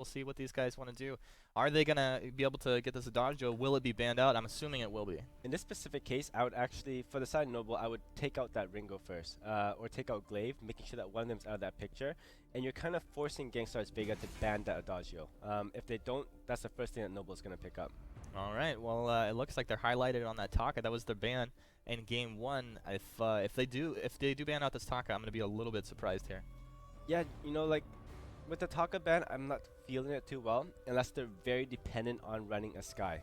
We'll see what these guys want to do. Are they going to be able to get this Adagio? Will it be banned out? I'm assuming it will be. In this specific case, I would actually, for the side Noble, I would take out that Ringo first, or take out Glaive, making sure that one of them's out of that picture, and you're kind of forcing Gangstars Vega to ban that Adagio. If they don't, that's the first thing that Noble's going to pick up. All right. Well, it looks like they're highlighted on that Taka. That was their ban in game 1. If they do ban out this Taka, I'm going to be a little bit surprised here. Yeah, you know, like with the Taka ban, I'm not feeling it too well unless they're very dependent on running a Sky.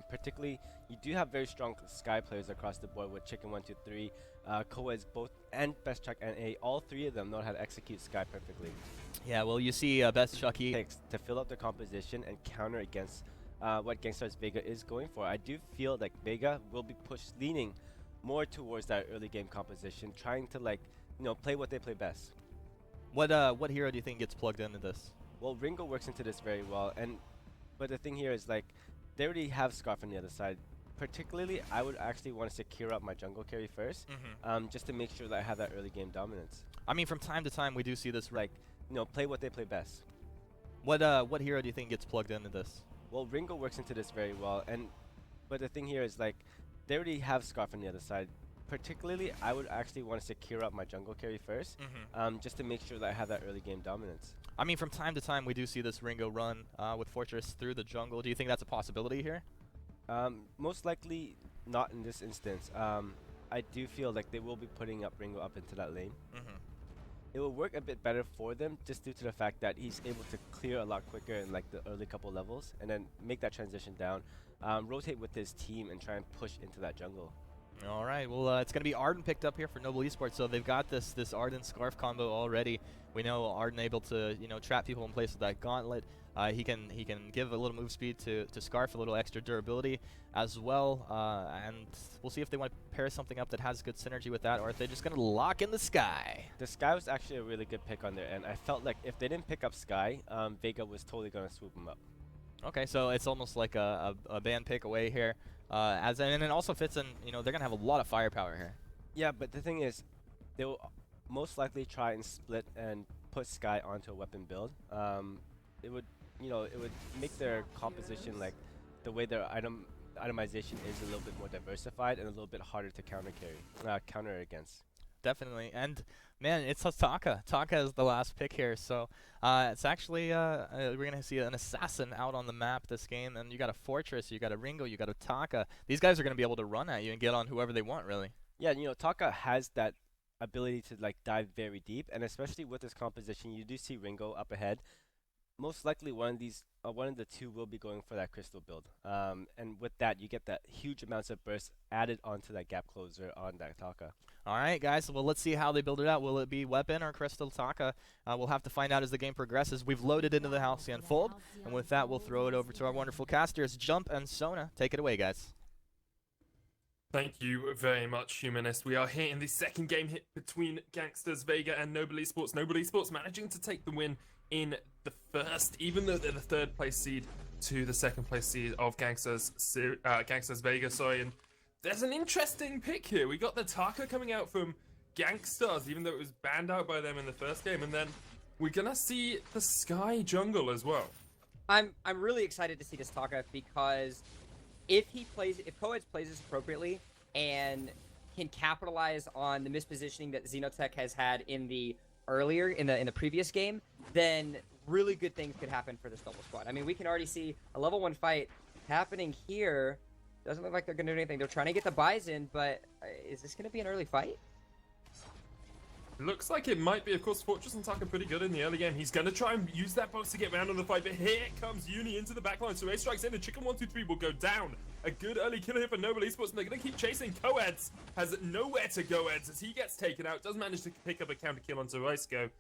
Particularly, you do have very strong Sky players across the board with Chicken123, Coeds both, and Best Chuck and A. All three of them know how to execute Sky perfectly. Yeah, well, you see Best Chucky takes to fill up the composition and counter against what Gangstars Vega is going for. I do feel like Vega will be leaning more towards that early game composition, trying to play what they play best. What hero do you think gets plugged into this? Well, Ringo works into this very well, but the thing here is they already have Scarf on the other side. Particularly, I would actually want to secure up my jungle carry first, just to make sure that I have that early game dominance. I mean, from time to time, we do see this. Play what they play best. What hero do you think gets plugged into this? Well, Ringo works into this very well, but the thing here is they already have Scarf on the other side. Particularly, I would actually want to secure up my jungle carry first, just to make sure that I have that early game dominance. I mean, from time to time, we do see this Ringo run with Fortress through the jungle. Do you think that's a possibility here? Most likely not in this instance. I do feel like they will be putting up Ringo up into that lane. It will work a bit better for them just due to the fact that he's able to clear a lot quicker in the early couple levels and then make that transition down, rotate with his team and try and push into that jungle. All right, well, it's going to be Arden picked up here for Noble Esports, so they've got this Arden Scarf combo already. We know Arden able to trap people in place with that gauntlet. He can give a little move speed to Scarf, a little extra durability as well, and we'll see if they want to pair something up that has good synergy with that, or if they're just going to lock in the Sky. The Sky was actually a really good pick on their end. I felt like if they didn't pick up Sky, Vega was totally going to swoop him up. Okay, so it's almost like a ban pick away here. And it also fits in, they're going to have a lot of firepower here. Yeah, but the thing is, they will most likely try and split and put Sky onto a weapon build. It would make their composition, the way their itemization is, a little bit more diversified and a little bit harder to counter against. Definitely, and man, it's Taka. Taka is the last pick here, so it's actually we're gonna see an assassin out on the map this game, and you got a Fortress, you got a Ringo, you got a Taka. These guys are gonna be able to run at you and get on whoever they want, really. Yeah, Taka has that ability to dive very deep, and especially with this composition, you do see Ringo up ahead. Most likely one of the two will be going for that crystal build, and with that you get that huge amounts of burst added onto that gap closer on that Taka. All right, guys, well, let's see how they build it out. Will it be weapon or crystal Taka? We'll have to find out as the game progresses. We've loaded into the Halcyon Fold, and with that we'll throw it over to our wonderful casters, Jump and Sona. Take it away, guys. Thank you very much, Humanist. We are here in the second game hit between Gangstars Vega and Noble Esports. Noble Esports managing to take the win in the first, even though they're the third place seed to the second place seed of Gangstars Vega. And there's an interesting pick here. We got the Taka coming out from Gangstars, even though it was banned out by them in the first game, and then we're gonna see the Sky jungle as well. I'm really excited to see this Taka because if Coeds plays this appropriately and can capitalize on the mispositioning that Xenotech has had in the previous game, then really good things could happen for this double squad. I mean, we can already see a level 1 fight happening here. Doesn't look like they're gonna do anything. They're trying to get the buys in, but is this gonna be an early fight? Looks like it might be. Of course, Fortress and Taka pretty good in the early game. He's going to try and use that box to get round on the fight, but here comes Uni into the backline. So A strikes in, and Chicken123 will go down. A good early kill here for Noble Esports, and they're going to keep chasing. Coeds has nowhere to go, Eds, as he gets taken out. Does manage to pick up a counter kill onto Riceco.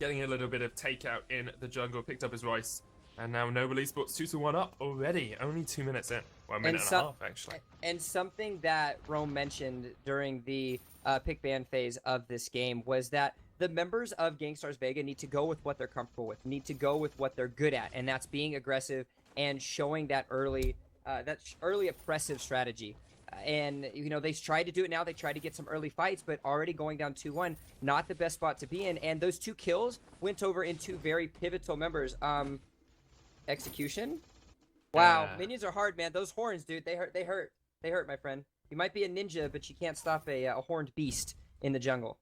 Getting a little bit of takeout in the jungle, picked up his Rice. And now Noble Esports 2-1 up already, only 2 minutes in. Well, a minute and a half, actually. And something that Rome mentioned during the pick ban phase of this game was that the members of Gangstars Vega need to go with what they're comfortable with, need to go with what they're good at, and that's being aggressive and showing that early oppressive strategy. And, you know, they tried to do it now. They tried to get some early fights, but already going down 2-1, not the best spot to be in. And those 2 kills went over in 2 very pivotal members. Execution? Wow, minions are hard, man. Those horns, dude, they hurt. They hurt. They hurt, my friend. You might be a ninja, but you can't stop a horned beast in the jungle.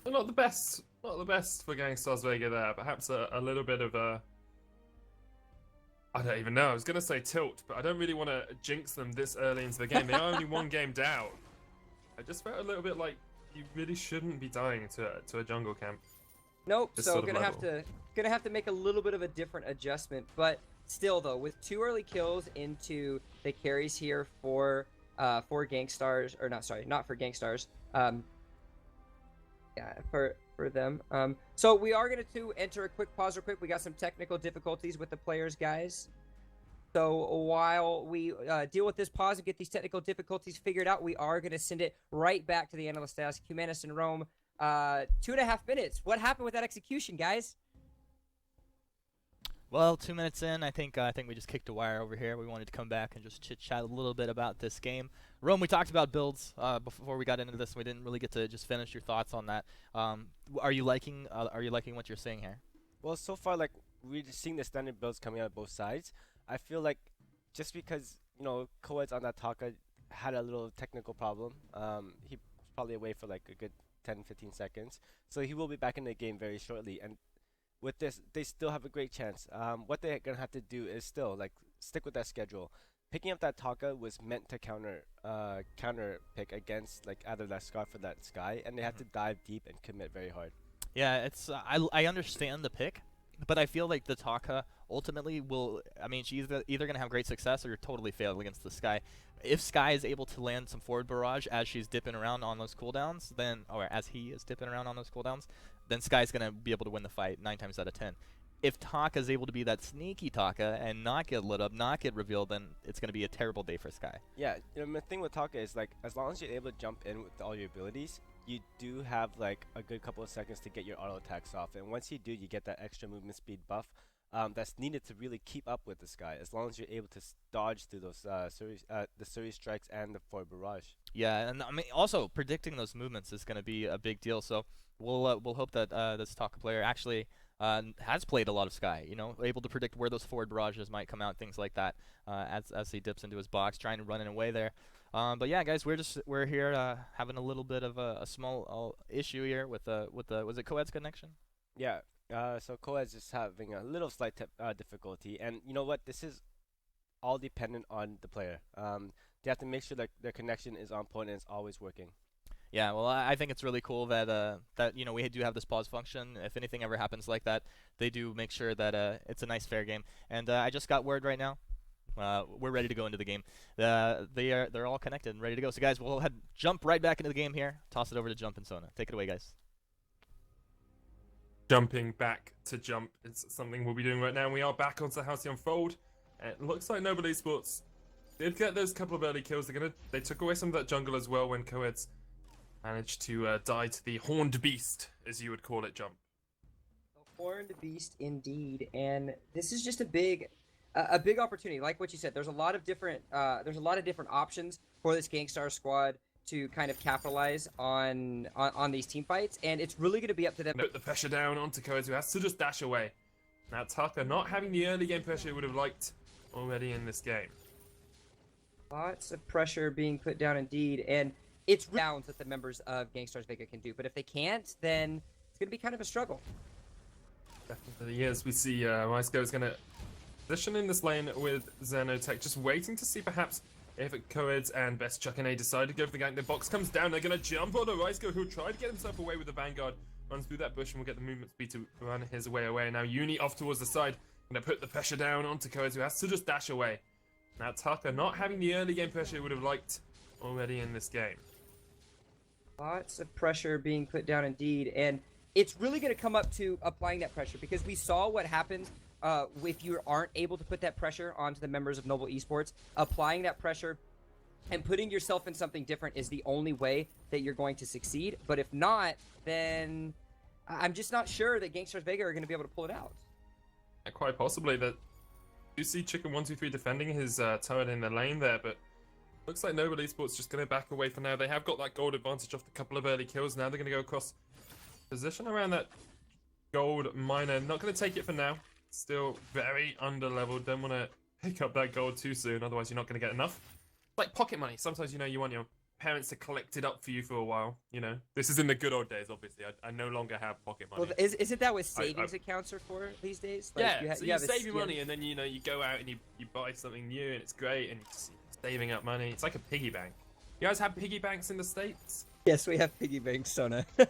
Well, not the best. Not the best for Gangstars Vega there. Perhaps a little bit of a... I don't even know. I was going to say tilt, but I don't really want to jinx them this early into the game. They are only 1 game down. I just felt a little bit like you really shouldn't be dying to a jungle camp. Nope. So gonna have to make a little bit of a different adjustment. But still, though, with 2 early kills into the carries here for GankStars, or not for GankStars. Yeah, for them. So we are going to enter a quick pause real quick. We got some technical difficulties with the players, guys. So while we deal with this pause and get these technical difficulties figured out, we are going to send it right back to the analyst desk. Humanis and Rome, 2.5 minutes. What happened with that execution, guys? Well, 2 minutes in, I think we just kicked a wire over here. We wanted to come back and just chit-chat a little bit about this game. Rome, we talked about builds before we got into this. We didn't really get to just finish your thoughts on that. Are you liking what you're seeing here? Well, so far, like, we're just seeing the standard builds coming out of both sides. I feel like just because, you know, Coeds on that Taka had a little technical problem, he's probably away for like a good 10-15 seconds. So he will be back in the game very shortly. And with this, they still have a great chance. What they're going to have to do is still, like, stick with that schedule. Picking up that Taka was meant to counter pick against, like, either that Scarf or that Sky, and they have to dive deep and commit very hard. Yeah, it's I understand the pick, but I feel like the Taka ultimately will, I mean, she's either going to have great success or totally fail against the Sky. If Sky is able to land some forward barrage as she's dipping around on those cooldowns, then, or as he is dipping around on those cooldowns, then Sky's going to be able to win the fight 9 times out of 10. If Taka is able to be that sneaky Taka and not get lit up, not get revealed, then it's going to be a terrible day for Sky. Yeah, you know, the thing with Taka is, like, as long as you're able to jump in with all your abilities, you do have, like, a good couple of seconds to get your auto attacks off. And once you do, you get that extra movement speed buff that's needed to really keep up with the Sky, as long as you're able to dodge through those the series strikes and the forward barrage. Yeah, and I mean, also predicting those movements is going to be a big deal. So we'll hope that this Taka player actually has played a lot of Sky. You know, able to predict where those forward barrages might come out, things like that, as he dips into his box, trying to run in away there. But yeah, guys, we're here having a little bit of a small issue here with was it Coed's connection? Yeah. So Coed's just having a little slight difficulty, and you know what? This is all dependent on the player. They have to make sure that their connection is on point and it's always working. Yeah, well, I think it's really cool that that you know we do have this pause function. If anything ever happens like that, they do make sure that it's a nice fair game. And I just got word right now. We're ready to go into the game. They're all connected and ready to go. So guys, we'll jump right back into the game here. Toss it over to Jump and Sona. Take it away, guys. Jumping back to Jump is something we'll be doing right now. And we are back onto Halcyon Fold. And it looks like Noble Esports did get those couple of early kills. They took away some of that jungle as well when Coeds managed to die to the Horned Beast, as you would call it, Jump. A Horned Beast, indeed. And this is just a big opportunity. Like what you said, there's a lot of different options for this GankStars squad to kind of capitalize on these team fights, and it's really going to be up to them. Put the pressure down onto Coeds, who has to just dash away. Now Taka not having the early game pressure he would have liked already in this game. Lots of pressure being put down indeed, and it's rounds that the members of Gangstars Vega can do, but if they can't, then it's going to be kind of a struggle. Definitely is. We see Raisko is going to position in this lane with Xenotech, just waiting to see perhaps if Coeds and Best Chuck and A decide to go for the gank. The box comes down, they're going to jump on Raisko, who'll try to get himself away with the Vanguard. Runs through that bush and will get the movement speed to run his way away. Now Uni off towards the side, going to put the pressure down onto Coeds, who has to just dash away. Now Taka not having the early game pressure he would have liked already in this game. Lots of pressure being put down indeed, and it's really going to come up to applying that pressure, because we saw what happens if you aren't able to put that pressure onto the members of Noble Esports. Applying that pressure and putting yourself in something different is the only way that you're going to succeed. But if not, then I'm just not sure that Gangstars Vega are going to be able to pull it out. Yeah, quite possibly. That you see Chicken123 defending his turret in the lane there, but Looks like Noble Esports just going to back away for now. They have got that gold advantage off a couple of early kills. Now they're going to go across position around that gold miner. Not going to take it for now. Still very under-leveled. Don't want to pick up that gold too soon. Otherwise, you're not going to get enough. Like pocket money. Sometimes, you know, you want your parents to collect it up for you for a while. You know, this is in the good old days, obviously. I no longer have pocket money. Well, isn't that what savings accounts are for these days? Like, yeah, so you save your money and then, you know, you go out and you buy something new and it's great and you're just saving up money. It's like a piggy bank. You guys have piggy banks in the States? Yes, we have piggy banks, Sona. I'd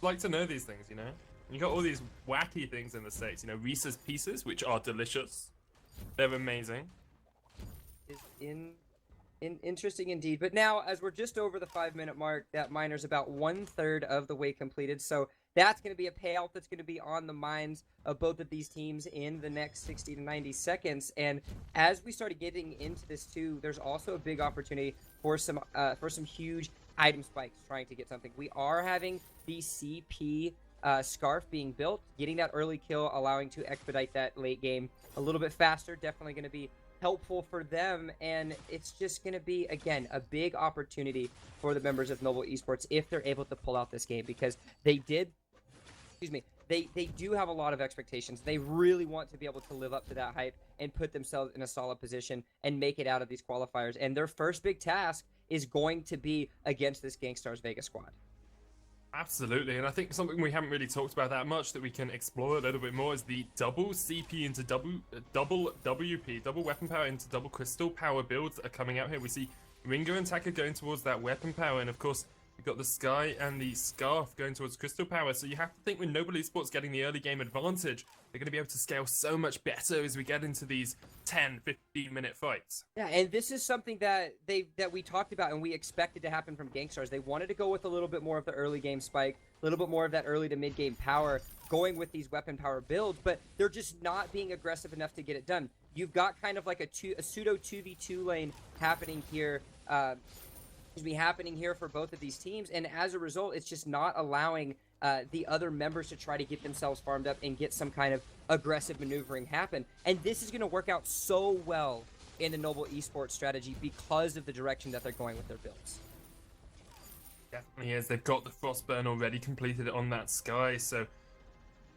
like to know these things, you know? You got all these wacky things in the States, you know, Reese's Pieces, which are delicious. They're amazing. Interesting indeed. But now, as we're just over the 5-minute mark, that miner's about 1/3 of the way completed. So that's going to be a payout that's going to be on the minds of both of these teams in the next 60 to 90 seconds. And as we started getting into this too, there's also a big opportunity for some huge item spikes trying to get something. We are having the CP scarf being built, getting that early kill, allowing to expedite that late game a little bit faster. Definitely going to be helpful for them, and it's just going to be, again, a big opportunity for the members of Noble Esports if they're able to pull out this game, because they do have a lot of expectations. They really want to be able to live up to that hype and put themselves in a solid position and make it out of these qualifiers, and their first big task is going to be against this Gangstars Vega squad. Absolutely, and I think something we haven't really talked about that much that we can explore a little bit more is the double CP into double WP, double weapon power into double crystal power builds that are coming out here. We see Ringo and Taka going towards that weapon power, and of course we've got the Sky and the Scarf going towards crystal power. So you have to think with Noble Esports getting the early game advantage, they're going to be able to scale so much better as we get into these 10-15 minute fights. Yeah, and this is something that we talked about and we expected to happen from GankStars. They wanted to go with a little bit more of the early game spike, a little bit more of that early to mid game power, going with these weapon power builds, but they're just not being aggressive enough to get it done. You've got kind of like a pseudo 2v2 lane happening here, happening here for both of these teams, and as a result, it's just not allowing the other members to try to get themselves farmed up and get some kind of aggressive maneuvering happen. And this is going to work out so well in the Noble Esports strategy because of the direction that they're going with their builds. Definitely is. They've got the Frostburn already completed on that Sky, so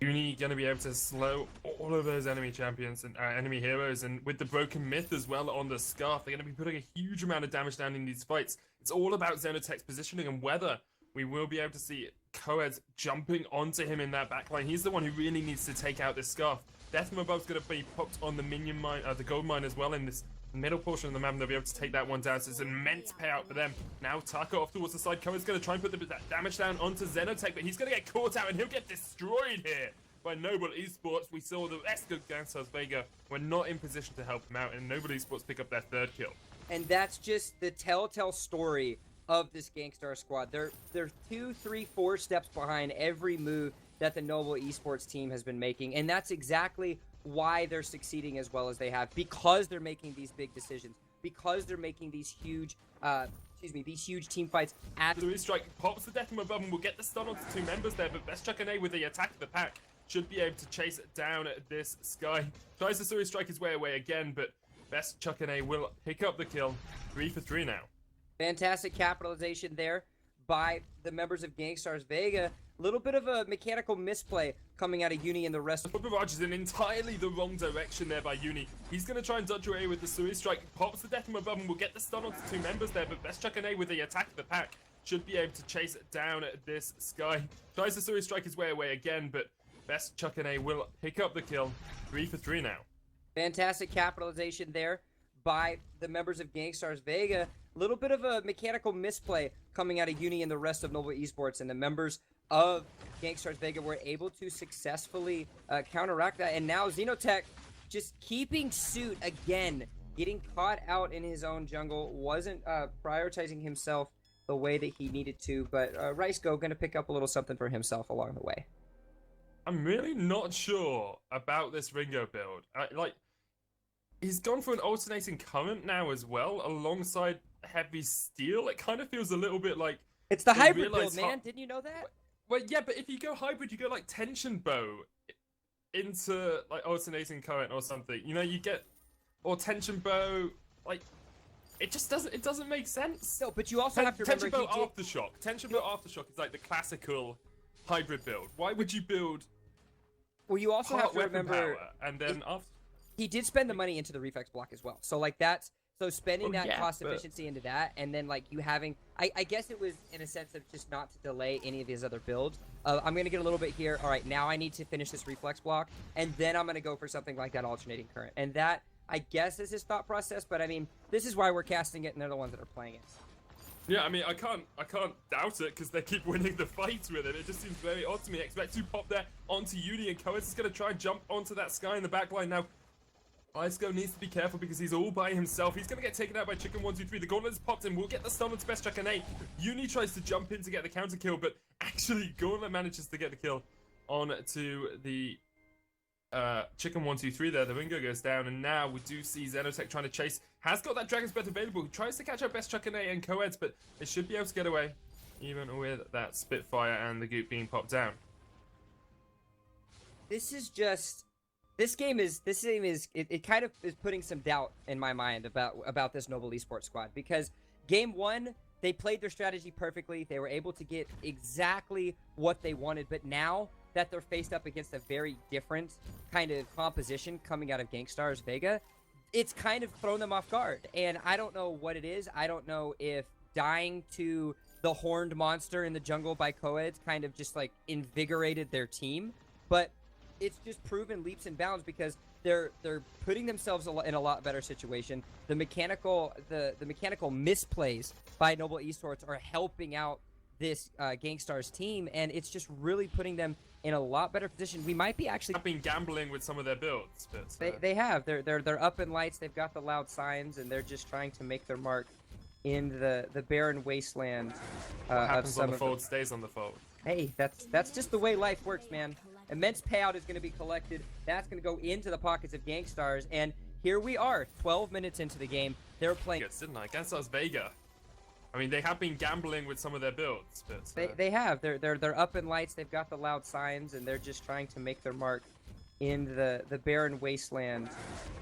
Uni going to be able to slow all of those enemy champions and enemy heroes, and with the Broken Myth as well on the Scarf, they're going to be putting a huge amount of damage down in these fights. It's all about Xenotech's positioning and whether we will be able to see Coed jumping onto him in that backline. He's the one who really needs to take out this Scarf. Death from Above's going to be popped on the minion mine, the gold mine as well in this middle portion of the map, and they'll be able to take that one down. So it's an immense payout for them. Now Taka off towards the side. Coed's going to try and put that damage down onto Xenotech, but he's going to get caught out and he'll get destroyed here by Noble Esports. We saw the rest of Gangstars Vega were not in position to help him out, and Noble Esports pick up their third kill. And that's just the telltale story of this Gangstar squad. They're 2, 3, 4 steps behind every move that the Noble Esports team has been making, and that's exactly why they're succeeding as well as they have, because they're making these big decisions, because they're making these huge these huge team fights. Louis Strike pops the death from above and will get the stun onto 2 members there, but Best Chuck and A with the attack of the pack should be able to chase down this Sky. Tries to Suri strike his way away again, but Best Chuck and A will pick up the kill. 3 for 3 now. Fantastic capitalization there by the members of Gangstars Vega. A little bit of a mechanical misplay coming out of Uni and the rest. The barrage is in entirely the wrong direction there by Uni. He's going to try and dodge away with the Suri strike. Pops the death from above and will get the stun onto 2 members there, but Best Chuck and A with the attack of the pack should be able to chase down this Sky. Tries to Suri strike his way away again, but Best Chuck and A will pick up the kill. 3 for 3 now. Fantastic capitalization there by the members of Gangstars Vega. A little bit of a mechanical misplay coming out of Uni and the rest of Noble Esports, and the members of Gangstars Vega were able to successfully counteract that. And now Xenotech just keeping suit again, getting caught out in his own jungle, wasn't prioritizing himself the way that he needed to, but Riceco going to pick up a little something for himself along the way. I'm really not sure about this Ringo build. He's gone for an alternating current now as well, alongside heavy steel. It kind of feels a little bit like... It's the hybrid build, man. Didn't you know that? Well, yeah, but if you go hybrid, you go like tension bow into like alternating current or something. You know, you get... Or tension bow, like... it just doesn't make sense. No, but you also have to remember Tension Belt Aftershock. Tension Belt Aftershock is like the classical hybrid build. Why would you build? Well, you also have to remember, power, and then after. He did spend the money into the reflex block as well. So like spending that yeah, cost efficiency into that, and then like you having, I guess it was in a sense of just not to delay any of his other builds. I'm gonna get a little bit here. All right, now I need to finish this reflex block, and then I'm gonna go for something like that alternating current, and that I guess is his thought process. But I mean, this is why we're casting it, and they're the ones that are playing it. Yeah, I mean, I can't doubt it because they keep winning the fights with it. It just seems very odd to me. Expect to pop there onto Uni, and Coeds is gonna try and jump onto that Sky in the backline now. Iceco needs to be careful because he's all by himself. He's going to get taken out by Chicken123. The Gauntlet's popped in. We'll get the stun onto Best Chuck and A. Uni tries to jump in to get the counter kill, but actually Gauntlet manages to get the kill on to the Chicken123 there. The Ringo goes down, and now we do see Xenotech trying to chase. Has got that Dragon's Breath available. He tries to catch up Best Chuck and A and Coeds, but they should be able to get away, even with that Spitfire and the Goop being popped down. This game is it kind of is putting some doubt in my mind about this Noble Esports squad, because game one they played their strategy perfectly. They were able to get exactly what they wanted, but now that they're faced up against a very different kind of composition coming out of Gangstars Vega, it's kind of thrown them off guard. And I don't know what it is. I don't know if dying to the horned monster in the jungle by Coeds kind of just like invigorated their team, but it's just proven leaps and bounds because they're putting themselves in a lot better situation. The mechanical misplays by Noble Esports are helping out this GankStars team, and it's just really putting them in a lot better position. We might be actually been gambling with some of their builds, but they have. They're up in lights. They've got the loud signs, and they're just trying to make their mark in the barren wasteland. What happens on the fold stays on the fold. Hey, that's just the way life works, man. Immense payout is going to be collected. That's going to go into the pockets of GankStars, and here we are, 12 minutes into the game. They're playing. Yes, didn't I? Gangstars Vega. I mean, they have been gambling with some of their builds, but they have. They're up in lights. They've got the loud signs, and they're just trying to make their mark in the barren wasteland.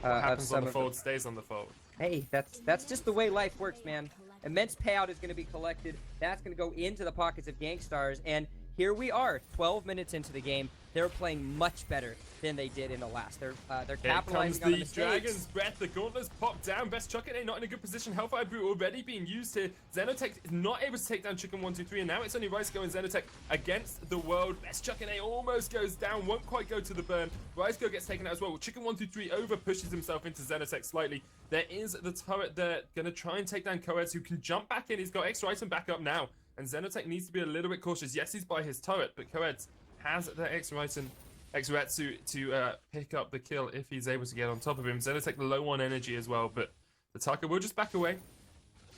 What happens on the fold stays on the fold. Hey, that's just the way life works, man. Immense payout is going to be collected. That's going to go into the pockets of GankStars, and here we are, 12 minutes into the game. They're playing much better than they did in the last. They're capitalizing on the mistakes. Dragon's Breath. The Gauntlet's popped down. Best Chuck and A not in a good position. Hellfire Brew already being used here. Xenotech is not able to take down Chicken123, and now it's only Riceco and Xenotech against the world. Best Chuck and A almost goes down. Won't quite go to the burn. Riceco gets taken out as well. Chicken123 over pushes himself into Xenotech slightly. There is the turret there. Going to try and take down Coeds, who can jump back in. He's got extra item back up now. And Xenotech needs to be a little bit cautious. Yes, he's by his turret, but Coeds has the extra item, Exratsu, to pick up the kill if he's able to get on top of him. Xenotech low on energy as well, but the Tucker will just back away,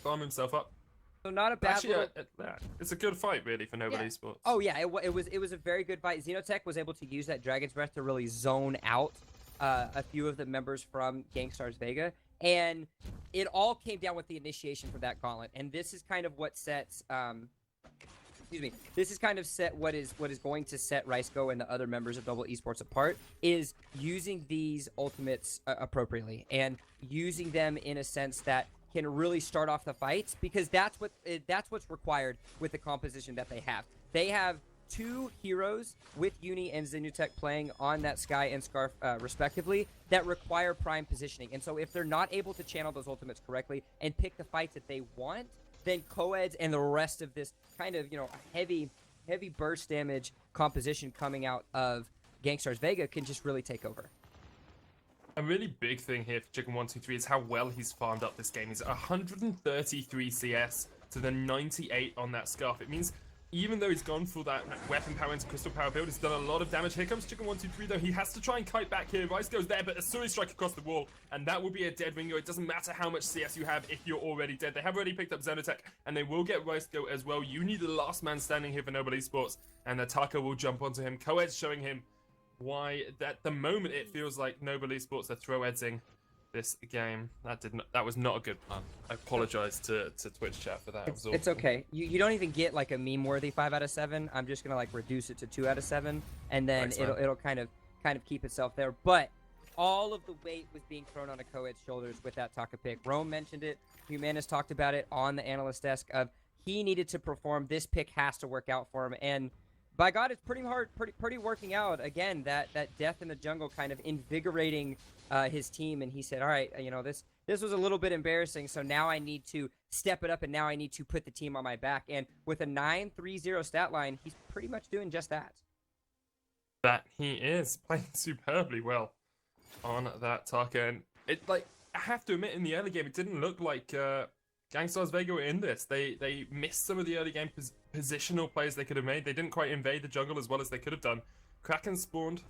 farm himself up. So not a bad. Actually, it's a good fight really for Noble Esports. Oh yeah, it was a very good fight. Xenotech was able to use that Dragon's Breath to really zone out a few of the members from Gangstars Vega. And it all came down with the initiation for that gauntlet, and this is kind of what sets, this is kind of set what is going to set Riceco and the other members of Noble Esports apart, is using these ultimates appropriately and using them in a sense that can really start off the fights, because that's what's required with the composition that they have. They have two heroes with Uni and Xenotech playing on that Sky and Scarf respectively that require prime positioning, and so if they're not able to channel those ultimates correctly and pick the fights that they want, then Coeds and the rest of this kind of heavy burst damage composition coming out of Gangstars Vega can just really take over. A really big thing here for Chicken123 is how well he's farmed up this game. He's at 133 CS to the 98 on that Scarf. It means even though he's gone for that weapon power into crystal power build, he's done a lot of damage. Here comes Chicken123 though. He has to try and kite back here. Rice goes there, but a Suri strike across the wall, and that will be a dead Ringo. It doesn't matter how much CS you have if you're already dead. They have already picked up Xenotech, and they will get Rice go as well. You need the last man standing here for Noble Esports, and Ataka will jump onto him. Coeds showing him why at the moment it feels like Noble Esports are throw-edsing this game. That was not a good pun. I apologize to Twitch chat for that. It's okay. You don't even get like a meme-worthy 5 out of 7. I'm just gonna like reduce it to 2 out of 7, and then it'll kind of keep itself there. But all of the weight was being thrown on a co-ed's shoulders with that Taka pick. Rome mentioned it. Humanis talked about it on the analyst desk of he needed to perform. This pick has to work out for him. And by God, it's pretty hard, pretty working out. Again, that death in the jungle kind of invigorating his team. And he said, all right, you know, this was a little bit embarrassing. So now I need to step it up, and now I need to put the team on my back. And with a 9-3-0 stat line, he's pretty much doing just that. That he is playing superbly well on that Taka. And it, like, I have to admit, in the early game, it didn't look like Gangstars Vega were in this. They missed some of the early game positional plays they could have made. They didn't quite invade the jungle as well as they could have done. Kraken spawned,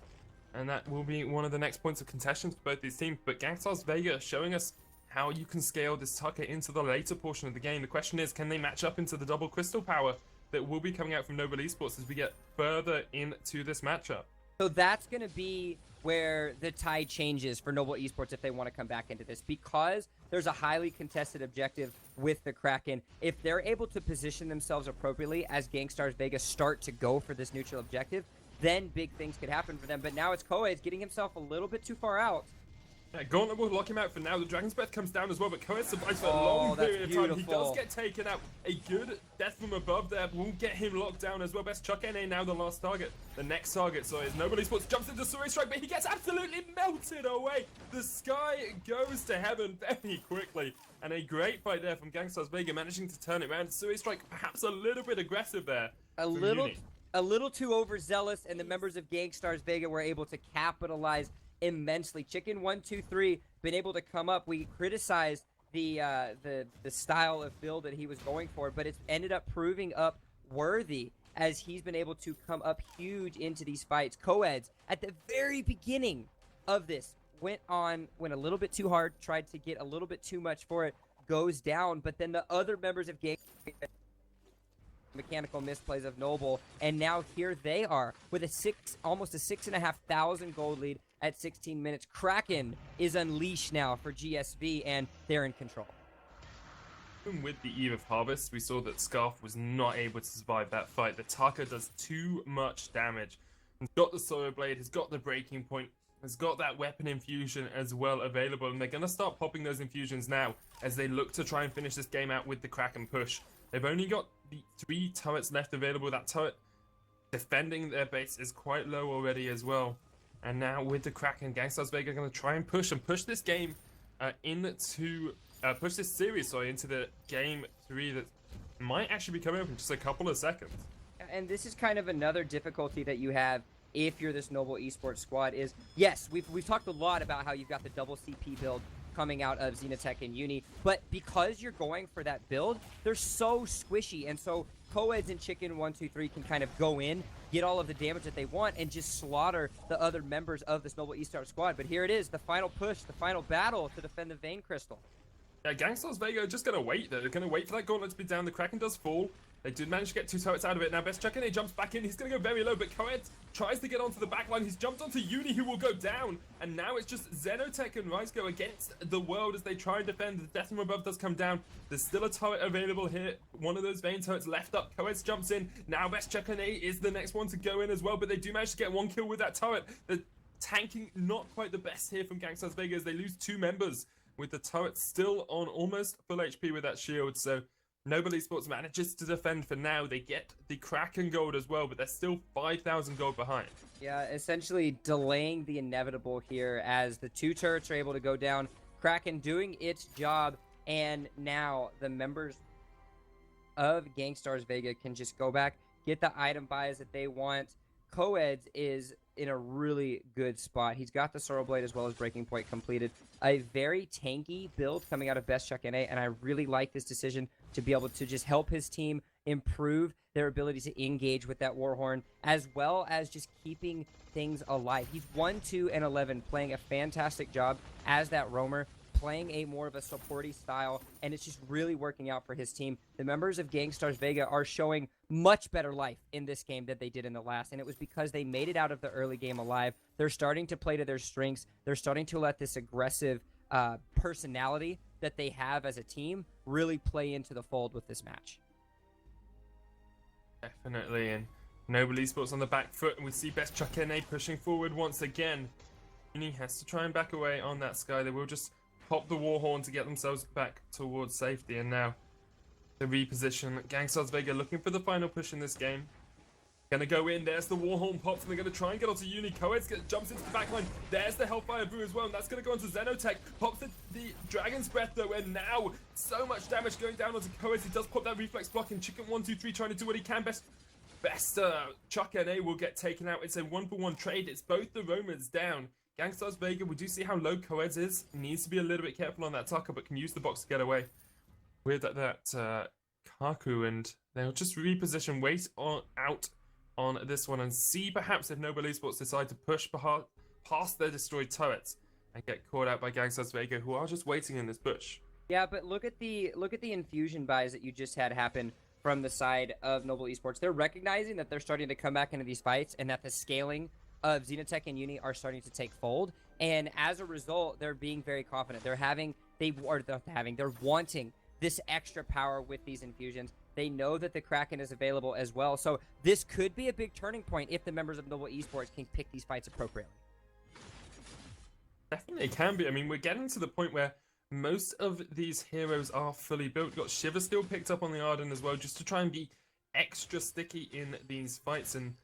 and that will be one of the next points of contention for both these teams. But Gangstars Vega showing us how you can scale this Taka into the later portion of the game. The question is, can they match up into the double crystal power that will be coming out from Noble Esports as we get further into this matchup? So that's going to be where the tide changes for Noble Esports if they want to come back into this, because there's a highly contested objective with the Kraken. If they're able to position themselves appropriately as Gangstars Vega start to go for this neutral objective, then big things could happen for them. But now it's Koei's getting himself a little bit too far out. Yeah, Gauntlet will lock him out for now. The Dragon's Breath comes down as well, but Koei survives for a long period of time. He does get taken out. A good death from above there will get him locked down as well. Best Chuck NA now the last target. The next target, so is Noble Esports jumps into Suri Strike, but he gets absolutely melted away. The sky goes to heaven very quickly. And a great fight there from Gangstars Vega, managing to turn it around. Suri Strike perhaps a little bit aggressive there. A little too overzealous, and the members of Gangstars Vega were able to capitalize immensely. Chicken 1-2-3 been able to come up. We criticized the style of build that he was going for, but it's ended up proving up worthy as he's been able to come up huge into these fights. Coeds at the very beginning of this went a little bit too hard, tried to get a little bit too much for it, goes down, but then the other members of Gang mechanical misplays of Noble, and now here they are with almost a 6,500 gold lead at 16 minutes. Kraken is unleashed now for GSV, and they're in control. Even with the Eve of Harvest, we saw that Scarf was not able to survive that fight. The Taka does too much damage. He's got the Solar Blade, he's got the breaking point, has got that weapon infusion as well available, and they're going to start popping those infusions now as they look to try and finish this game out with the Kraken push. They've only got the 3 turrets left available. That turret defending their base is quite low already as well. And now with the Kraken, Gangstars Vega are going to try and push this game push this series, into the game 3 that might actually be coming up in just a couple of seconds. And this is kind of another difficulty that you have if you're this Noble Esports squad is, yes, we've talked a lot about how you've got the double CP build coming out of Xenotech and Uni, but because you're going for that build, they're so squishy, and so Coeds and Chicken 1-2-3 can kind of go in, get all of the damage that they want, and just slaughter the other members of this Noble Esports squad. But here it is, the final push, the final battle to defend the Vein Crystal. Yeah, Gangstars Vega are just going to wait. They're going to wait for that gauntlet to be down. The Kraken does fall. They did manage to get 2 turrets out of it. Now Best Chuck, and he jumps back in. He's going to go very low, but Coed tries to get onto the backline. He's jumped onto Uni, who will go down. And now it's just Xenotech and Rice go against the world as they try and defend. The death from above does come down. There's still a turret available here. One of those Vein turrets left up. Coed jumps in. Now Best Chuck and is the next one to go in as well, but they do manage to get 1 kill with that turret. The tanking not quite the best here from Gangstars Vega as they lose 2 members, with the turret still on almost full HP with that shield. So Noble Esports manages to defend for now. They get the Kraken gold as well, but they're still 5,000 gold behind. Yeah, essentially delaying the inevitable here as the 2 turrets are able to go down. Kraken doing its job, and now the members of Gangstars Vega can just go back, get the item buys that they want. Coeds is in a really good spot. He's got the Sorrow Blade as well as Breaking Point completed. A very tanky build coming out of Best Chuck NA, and I really like this decision to be able to just help his team improve their ability to engage with that Warhorn, as well as just keeping things alive. He's 1-2-11, playing a fantastic job as that roamer, playing a more of a supporty style, and it's just really working out for his team. The members of Gangstars Vega are showing much better life in this game than they did in the last, and it was because they made it out of the early game alive. They're starting to play to their strengths. They're starting to let this aggressive personality that they have as a team really play into the fold with this match. Definitely, and Noble Esports on the back foot, and we see Best Chuck NA pushing forward once again. Uni has to try and back away on that Sky. They will just pop the Warhorn to get themselves back towards safety. And now the reposition. Gangstars Vega looking for the final push in this game. Gonna go in, there's the Warhorn pops, and they're gonna try and get onto Uni. Coeds jumps into the backline, there's the Hellfire Brew as well, and that's gonna go onto Xenotech. Pops the Dragon's Breath though, and now so much damage going down onto Coeds. He does pop that reflex block, and Chicken 123 trying to do what he can best. Chuck NA will get taken out. It's a 1-for-1 trade. It's both the Romans down. Gangstars Vega, we do see how low Coeds is. Needs to be a little bit careful on that Tucker, but can use the box to get away with that Kaku, and they'll just reposition, wait out on this one, and see perhaps if Noble Esports decide to push past their destroyed turrets and get caught out by Gangstars Vega, who are just waiting in this bush. Yeah, but look at the infusion buys that you just had happen from the side of Noble Esports. They're recognizing that they're starting to come back into these fights, and that the scaling of Xenotech and Uni are starting to take fold. And as a result, they're being very confident. They're wanting this extra power with these infusions. They know that the Kraken is available as well. So this could be a big turning point if the members of Noble Esports can pick these fights appropriately. Definitely can be. I mean, we're getting to the point where most of these heroes are fully built. We've got Shiver still picked up on the Arden as well, just to try and be extra sticky in these fights. And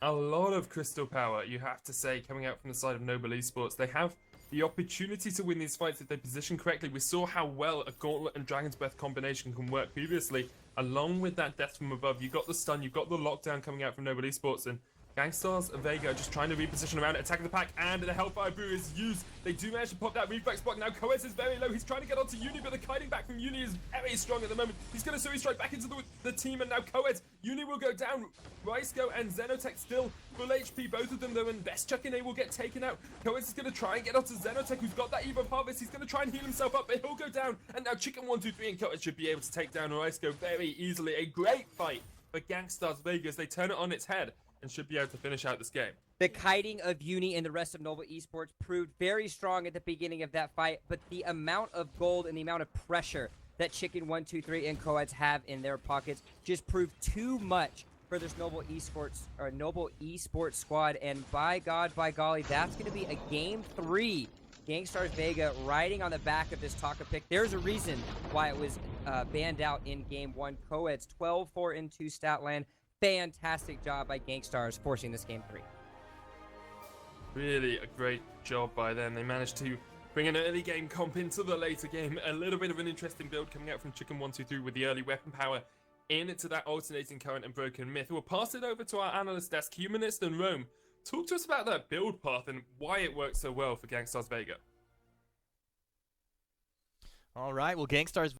a lot of crystal power, you have to say, coming out from the side of Noble Esports. They have the opportunity to win these fights if they position correctly. We saw how well a Gauntlet and Dragon's Breath combination can work previously. Along with that death from above, you've got the stun, you've got the lockdown coming out from Noble Esports, and Gangstars Vega just trying to reposition around, attacking the pack, and the Hellfire Brew is used. They do manage to pop that reflex block. Now Coes is very low. He's trying to get onto Uni, but the kiting back from Uni is very strong at the moment. He's going to Sui Strike back into the team, and now Coes. Uni will go down. Rysco and Xenotech still full HP, both of them though, and Best Chuck will get taken out. Coes is going to try and get onto Xenotech, who's got that Eve of Harvest. He's going to try and heal himself up, but he'll go down. And now Chicken 123 and Coes should be able to take down Rysco very easily. A great fight for Gangstars Vegas. They turn it on its head and should be able to finish out this game. The kiting of Uni and the rest of Noble Esports proved very strong at the beginning of that fight, but the amount of gold and the amount of pressure that Chicken 123 and Coeds have in their pockets just proved too much for this Noble Esports squad. And by God, by golly, that's going to be a game 3. Gangstars Vega riding on the back of this Taka pick. There's a reason why it was banned out in game 1. Coeds 12-4-2 stat line. Fantastic job by GankStars forcing this game 3. Really a great job by them. They managed to bring an early game comp into the later game. A little bit of an interesting build coming out from Chicken 123 with the early weapon power into that alternating current and broken myth. We'll pass it over to our analyst desk, Humanist and Rome. Talk to us about that build path and why it works so well for Gangstars Vega. All right, well, Gangstars